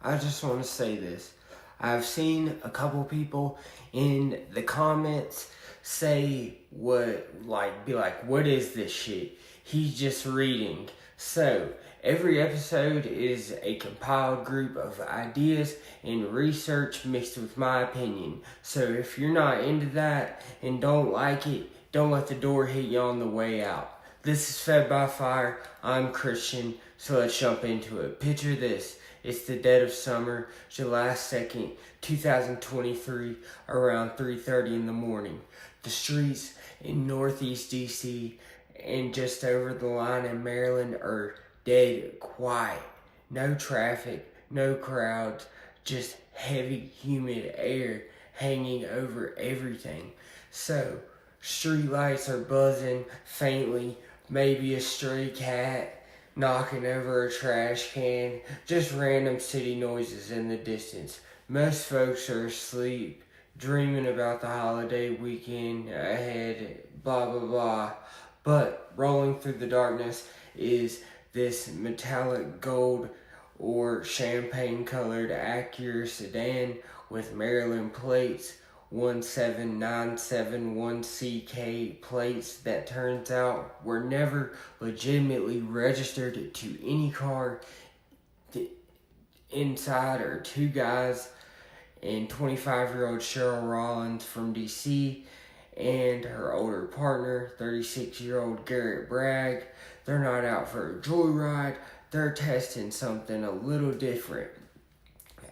I just want to say this. I've seen a couple people in the comments say what is this shit? He's just reading. So, every episode is a compiled group of ideas and research mixed with my opinion. So if you're not into that and don't like it, don't let the door hit you on the way out. This is Fed by Fire. I'm Christian, so let's jump into it. Picture this. It's the dead of summer, July 2nd, 2023, around 3:30 in the morning. The streets in Northeast DC and just over the line in Maryland are dead quiet. No traffic, no crowds, just heavy, humid air hanging over everything. So, street lights are buzzing faintly, maybe a stray cat knocking over a trash can, just random city noises in the distance. Most folks are asleep, dreaming about the holiday weekend ahead, blah blah blah. But rolling through the darkness is this metallic gold or champagne colored Acura sedan with Maryland plates, 17971CK plates that turns out were never legitimately registered to any car. Inside are two guys and 25-year-old Cheryl Rollins from DC and her older partner, 36-year-old Garrett Bragg. They're not out for a joyride, they're testing something a little different.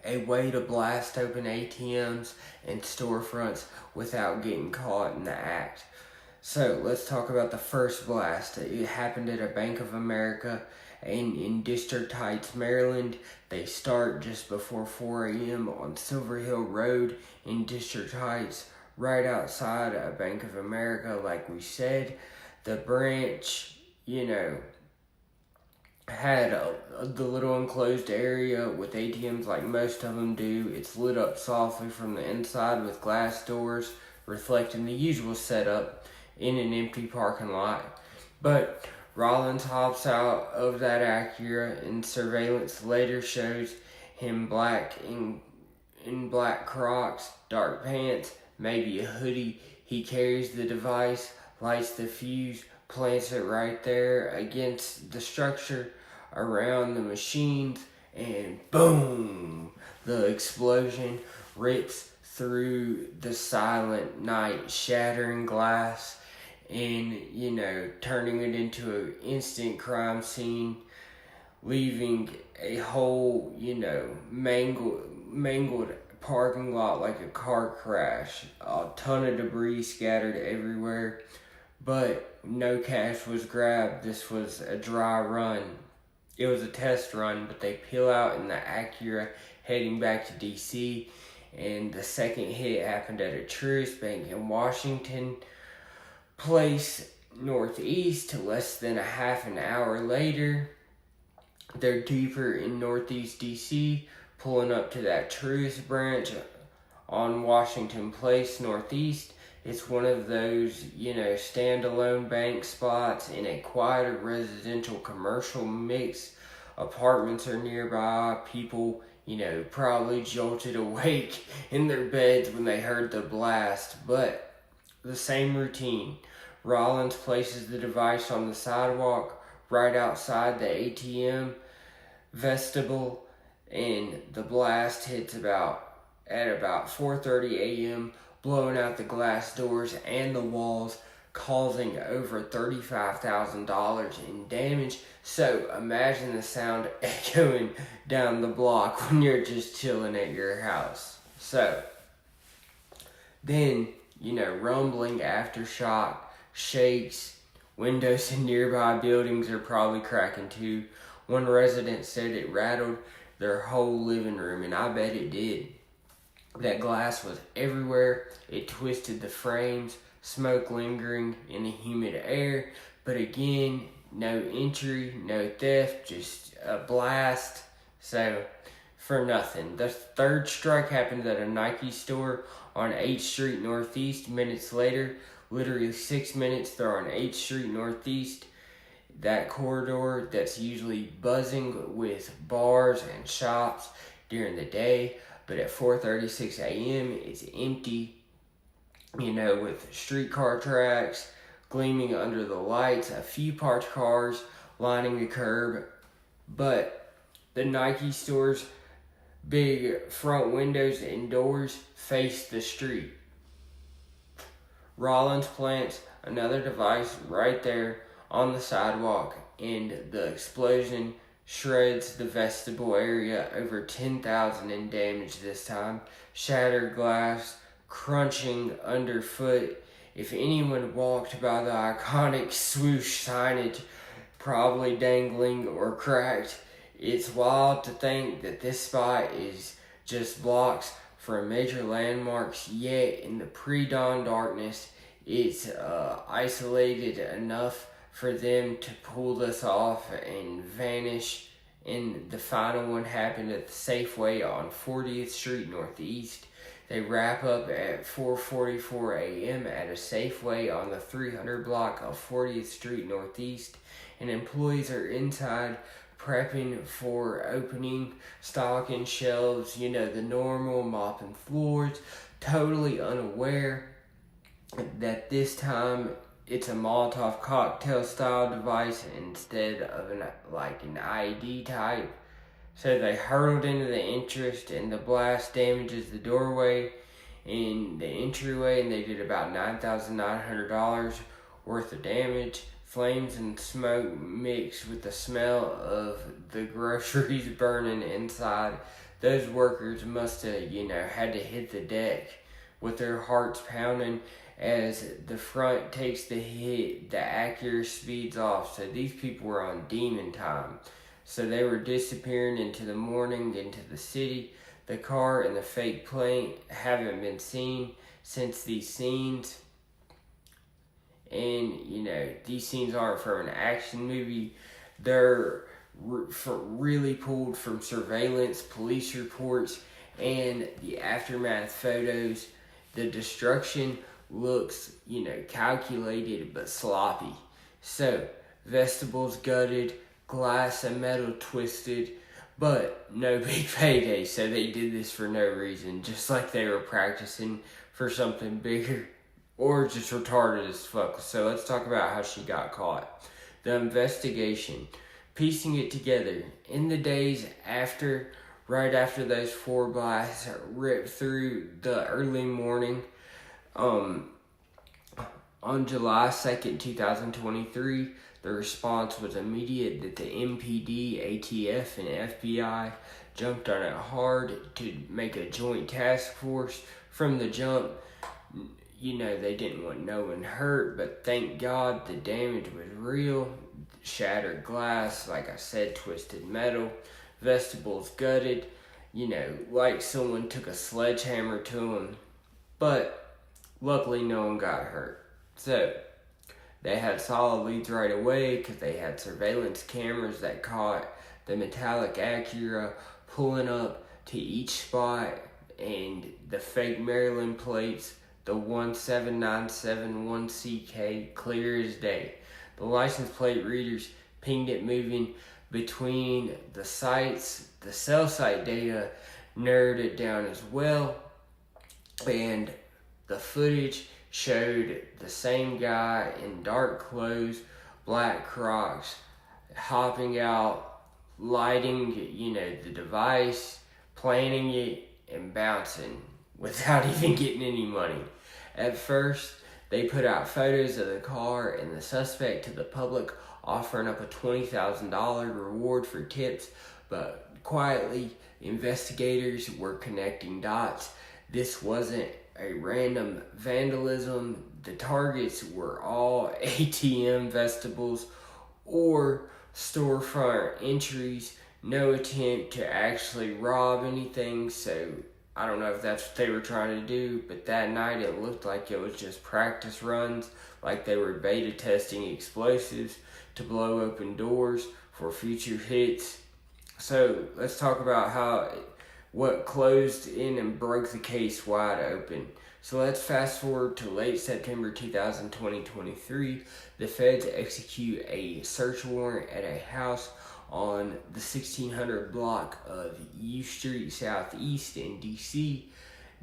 A way to blast open ATMs and storefronts without getting caught in the act. So let's talk about the first blast. It happened at a Bank of America in District Heights, Maryland. They start just before 4 a.m. on Silver Hill Road in District Heights, right outside a Bank of America. Like we said, the branch, had the little enclosed area with ATMs like most of them do. It's lit up softly from the inside with glass doors, reflecting the usual setup in an empty parking lot. But Rollins hops out of that Acura, and surveillance later shows him in black Crocs, dark pants, maybe a hoodie. He carries the device, lights the fuse, plants it right there against the structure around the machines, and boom! The explosion rips through the silent night, shattering glass and, turning it into an instant crime scene, leaving a whole, mangled parking lot like a car crash. A ton of debris scattered everywhere. But no cash was grabbed. This was a dry run. It was a test run, but they peel out in the Acura heading back to DC. And the second hit happened at a Truist Bank in Washington Place, Northeast. Less than a half an hour later, they're deeper in Northeast DC, pulling up to that Truist branch on Washington Place, Northeast. It's one of those, standalone bank spots in a quieter residential commercial mix. Apartments are nearby. People, probably jolted awake in their beds when they heard the blast. But the same routine. Rollins places the device on the sidewalk right outside the ATM vestibule, and the blast hits at about 4:30 a.m., blowing out the glass doors and the walls, causing over $35,000 in damage. So imagine the sound echoing down the block when you're just chilling at your house. So then, rumbling aftershock, shakes, windows in nearby buildings are probably cracking too. One resident said it rattled their whole living room, and I bet it did. That glass was everywhere. It twisted the frames, smoke lingering in the humid air. But again, no entry, no theft, just a blast. So, for nothing. The third strike happened at a Nike store on 8th Street Northeast. Minutes later, literally 6 minutes, they're on 8th Street Northeast. That corridor that's usually buzzing with bars and shops during the day, but at 4:36 a.m. it's empty, with streetcar tracks gleaming under the lights, a few parked cars lining the curb, but the Nike store's big front windows and doors face the street. Rollins plants another device right there on the sidewalk, and the explosion shreds the vestibule area. Over 10,000 in damage this time. Shattered glass crunching underfoot. If anyone walked by the iconic swoosh signage, probably dangling or cracked. It's wild to think that this spot is just blocks from major landmarks, yet in the pre-dawn darkness, it's isolated enough for them to pull this off and vanish. And the final one happened at the Safeway on 40th Street Northeast. They wrap up at 4:44 a.m. at a Safeway on the 300 block of 40th Street Northeast, and employees are inside prepping for opening, stocking shelves, the normal, mopping floors, totally unaware that this time it's a Molotov cocktail style device instead of an IED type. So they hurtled into the entrance, and the blast damages the doorway and the entryway, and they did about $9,900 worth of damage. Flames and smoke mixed with the smell of the groceries burning inside. Those workers must have, had to hit the deck with their hearts pounding as the front takes the hit, the Acura speeds off. So these people were on demon time. So they were disappearing into the morning, into the city. The car and the fake plane haven't been seen since these scenes. And, these scenes aren't from an action movie. They're really pulled from surveillance, police reports, and the aftermath photos. The destruction looks, calculated but sloppy. So, vestibules gutted, glass and metal twisted, but no big payday, so they did this for no reason, just like they were practicing for something bigger, or just retarded as fuck. So let's talk about how she got caught. The investigation, piecing it together. In the days after, right after those 4 blasts ripped through the early morning, on July 2nd, 2023, the response was immediate that the MPD, ATF, and FBI jumped on it hard to make a joint task force. From the jump, they didn't want no one hurt, but thank God the damage was real. Shattered glass, like I said, twisted metal, vestibules gutted, like someone took a sledgehammer to them. But luckily no one got hurt. So they had solid leads right away because they had surveillance cameras that caught the metallic Acura pulling up to each spot, and the fake Maryland plates, the 17971CK, clear as day. The license plate readers pinged it moving between the sites. The cell site data narrowed it down as well, and the footage showed the same guy in dark clothes, black Crocs, hopping out, lighting, the device, planning it, and bouncing without even getting any money. At first, they put out photos of the car and the suspect to the public, offering up a $20,000 reward for tips, but quietly, investigators were connecting dots. This wasn't a random vandalism. The targets were all ATM vestibules or storefront entries. No attempt to actually rob anything, so I don't know if that's what they were trying to do, but that night it looked like it was just practice runs, like they were beta testing explosives to blow open doors for future hits. So let's talk about what closed in and broke the case wide open. So let's fast forward to late September 2023. The feds execute a search warrant at a house on the 1600 block of U Street Southeast in DC.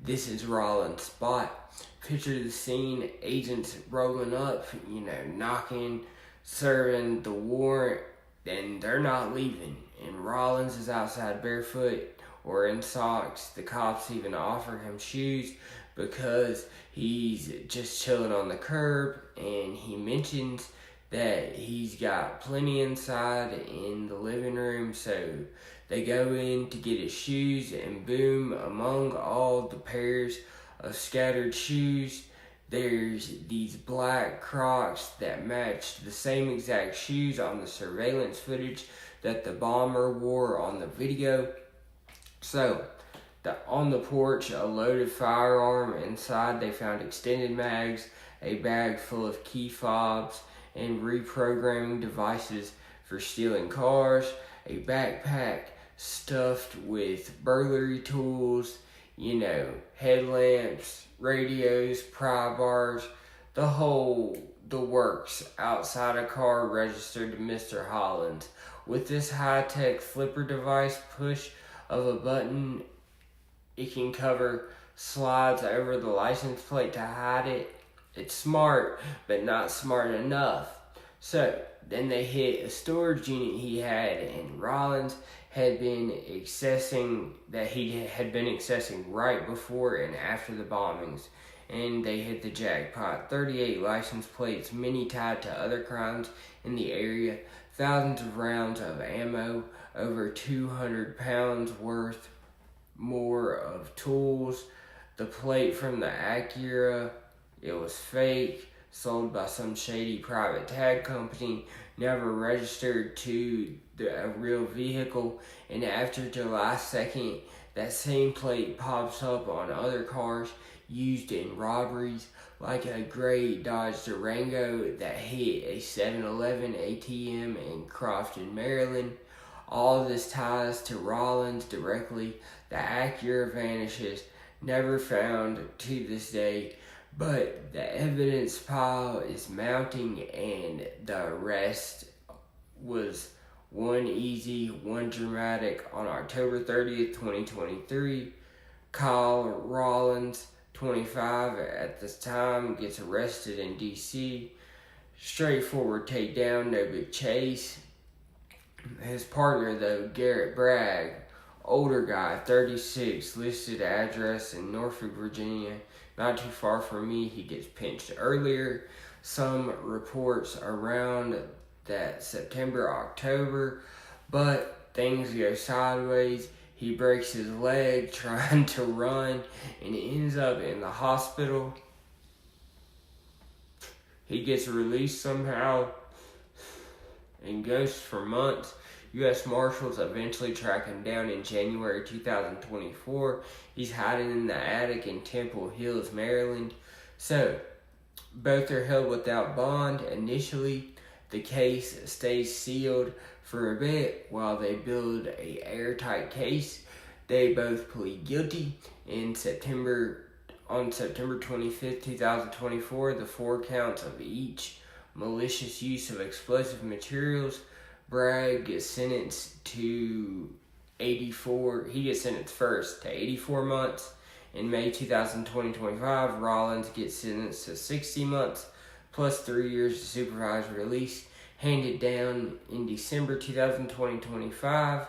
This is Rollins' spot. Picture the scene, agents rolling up, knocking, serving the warrant, and they're not leaving. And Rollins is outside barefoot or in socks. The cops even offer him shoes because he's just chilling on the curb, and he mentions that he's got plenty inside in the living room. So they go in to get his shoes, and boom, among all the pairs of scattered shoes, there's these black Crocs that matched the same exact shoes on the surveillance footage that the bomber wore on the video. So, on the porch, a loaded firearm. Inside, they found extended mags, a bag full of key fobs and reprogramming devices for stealing cars, a backpack stuffed with burglary tools, headlamps, radios, pry bars, the works outside a car registered to Mr. Hollins. With this high-tech flipper device, push of a button, it can cover slides over the license plate to hide it. It's smart, but not smart enough. So, then they hit a storage unit he had, and Rollins had been accessing right before and after the bombings. And they hit the jackpot. 38 license plates, many tied to other crimes in the area, thousands of rounds of ammo, over 200 pounds worth more of tools. The plate from the Acura, it was fake, sold by some shady private tag company, never registered to a real vehicle. And after July 2nd, that same plate pops up on other cars used in robberies, like a gray Dodge Durango that hit a 7-Eleven ATM in Crofton, Maryland. All this ties to Rollins directly. The Acura vanishes, never found to this day, but the evidence pile is mounting, and the arrest was one easy, one dramatic. On October 30th, 2023, Kyle Rollins, 25 at this time, gets arrested in DC. Straightforward takedown, no big chase. His partner, though, Garrett Bragg, older guy, 36, listed address in Norfolk, Virginia, not too far from me. He gets pinched earlier. Some reports around that September, October, but things go sideways. He breaks his leg trying to run and ends up in the hospital. He gets released somehow and ghosts for months. U.S. Marshals eventually track him down in January 2024. He's hiding in the attic in Temple Hills, Maryland. So, both are held without bond initially. The case stays sealed for a bit while they build a airtight case. They both plead guilty on September 25th, 2024. The 4 counts of each malicious use of explosive materials. Bragg gets sentenced to 84. He gets sentenced first to 84 months. In May 2025, Rollins gets sentenced to 60 months plus 3 years of supervised release, handed down in December 2025.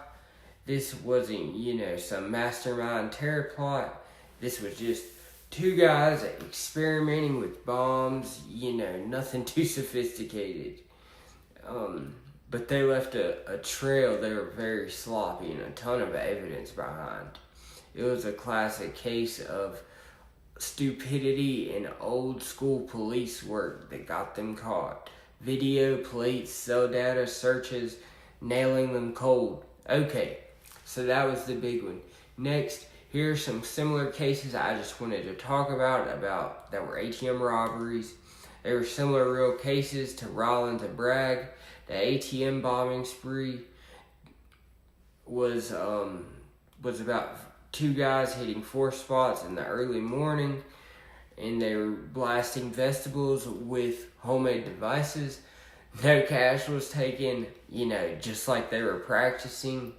This wasn't, some mastermind terror plot. This was just 2 guys experimenting with bombs, nothing too sophisticated. But they left a trail. They were very sloppy and a ton of evidence behind. It was a classic case of stupidity and old school police work that got them caught. Video, plates, cell data, searches, nailing them cold. Okay, so that was the big one. Next, here are some similar cases I just wanted to talk about that were ATM robberies. They were similar real cases to Rollins and Bragg. The ATM bombing spree was about 2 guys hitting 4 spots in the early morning, and they were blasting vestibules with homemade devices. No cash was taken, just like they were practicing.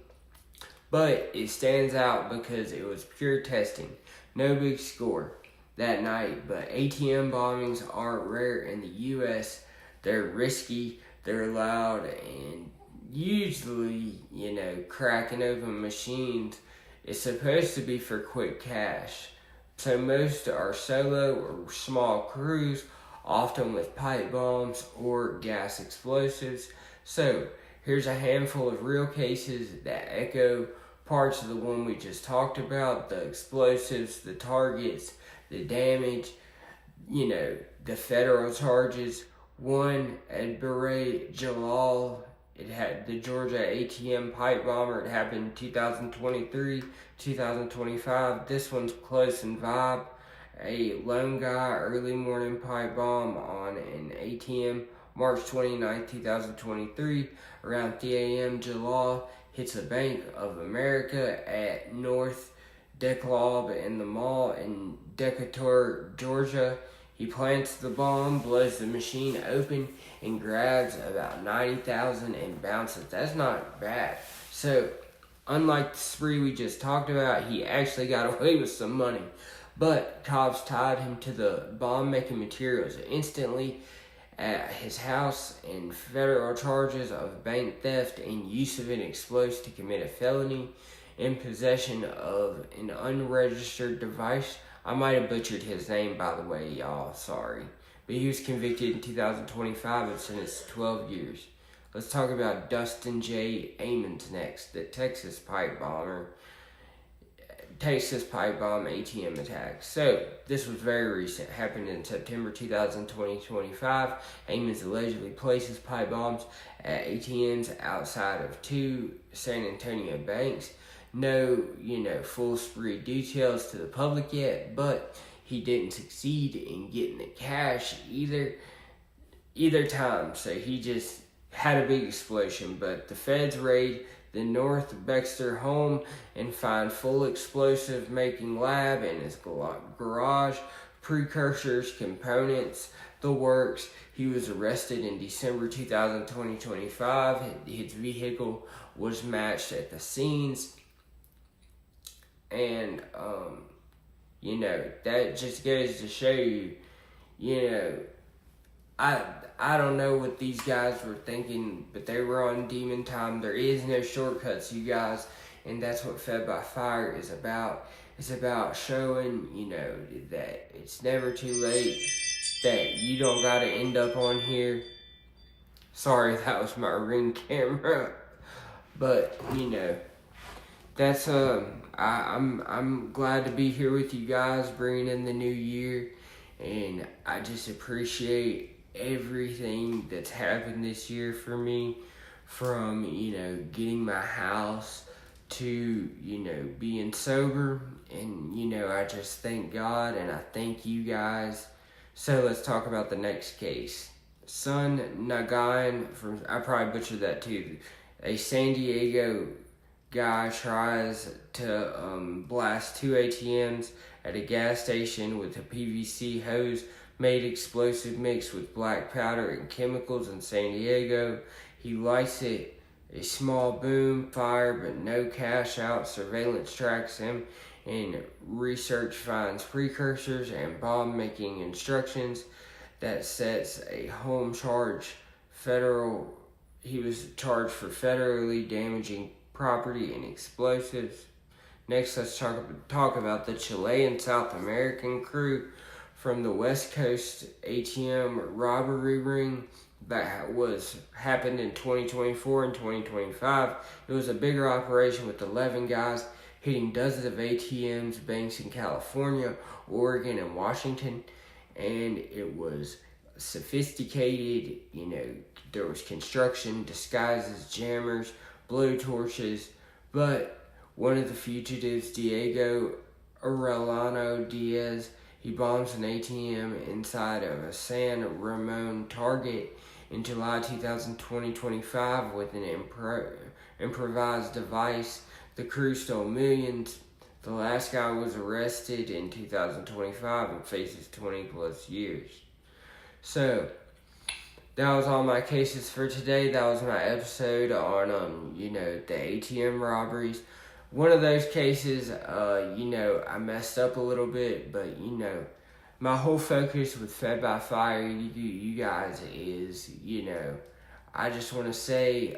But it stands out because it was pure testing. No big score that night, but ATM bombings aren't rare in the U.S. They're risky, they're loud, and usually, cracking open machines is supposed to be for quick cash. So most are solo or small crews, often with pipe bombs or gas explosives. So here's a handful of real cases that echo parts of the one we just talked about: the explosives, the targets, the damage, the federal charges. One at Beret Jalal, it had the Georgia ATM pipe bomber. It happened in 2023, 2025. This one's close in vibe. A lone guy early morning pipe bomb on an ATM, March 29, 2023, around 3 a.m. Jalal hits a Bank of America at North DeKalb in the mall in Decatur, Georgia. He plants the bomb, blows the machine open, and grabs about $90,000 and bounces. That's not bad. So, unlike the spree we just talked about, he actually got away with some money. But cops tied him to the bomb-making materials instantly at his house, and federal charges of bank theft and use of an explosive to commit a felony in possession of an unregistered device. I might have butchered his name, by the way, y'all. Sorry. But he was convicted in 2025 and sentenced to 12 years. Let's talk about Dustin J. Amons next, the Texas pipe bomb ATM attack. So, this was very recent. Happened in September 2025. Amons allegedly places pipe bombs at ATMs outside of two San Antonio banks. No, full spree details to the public yet, but he didn't succeed in getting the cash either time. So he just had a big explosion. But the feds raid the North Bextor home and find full explosive making lab in his garage, precursors, components, the works. He was arrested in December 2025. His vehicle was matched at the scenes. And, that just goes to show you, I don't know what these guys were thinking, but they were on demon time. There is no shortcuts, you guys, and that's what Fed by Fire is about. It's about showing, that it's never too late, that you don't gotta end up on here. Sorry, that was my Ring camera, but, that's I'm glad to be here with you guys, bringing in the new year, and I just appreciate everything that's happened this year for me, from getting my house to being sober, and I just thank God and I thank you guys. So let's talk about the next case. Sun Nagayan I probably butchered that too. A San Diego guy tries to blast two ATMs at a gas station with a PVC hose made explosive mixed with black powder and chemicals in San Diego. He lights it, a small boom, fire, but no cash out. Surveillance tracks him, and research finds precursors and bomb making instructions. That sets a home charge. He was charged for federally damaging property and explosives. Next, let's talk about the Chilean South American crew from the West Coast ATM robbery ring that happened in 2024 and 2025. It was a bigger operation with 11 guys hitting dozens of ATMs, banks in California, Oregon, and Washington, and it was sophisticated. There was construction, disguises, jammers, blow torches, but one of the fugitives, Diego Arellano Diaz, he bombs an ATM inside of a San Ramon Target in July 2025 with an improvised device. The crew stole millions. The last guy was arrested in 2025 and faces 20 plus years. So, that was all my cases for today. That was my episode on, the ATM robberies. One of those cases, I messed up a little bit, but, my whole focus with Fed by Fire, you guys, is, I just want to say,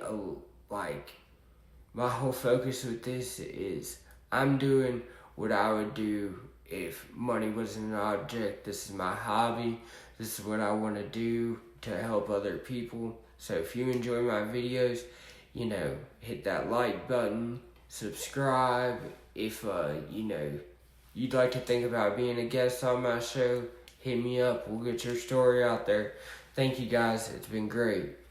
my whole focus with this is I'm doing what I would do if money wasn't an object. This is my hobby. This is what I want to do to help other people. So if you enjoy my videos, hit that like button, subscribe. If, you'd like to think about being a guest on my show, hit me up. We'll get your story out there. Thank you guys. It's been great.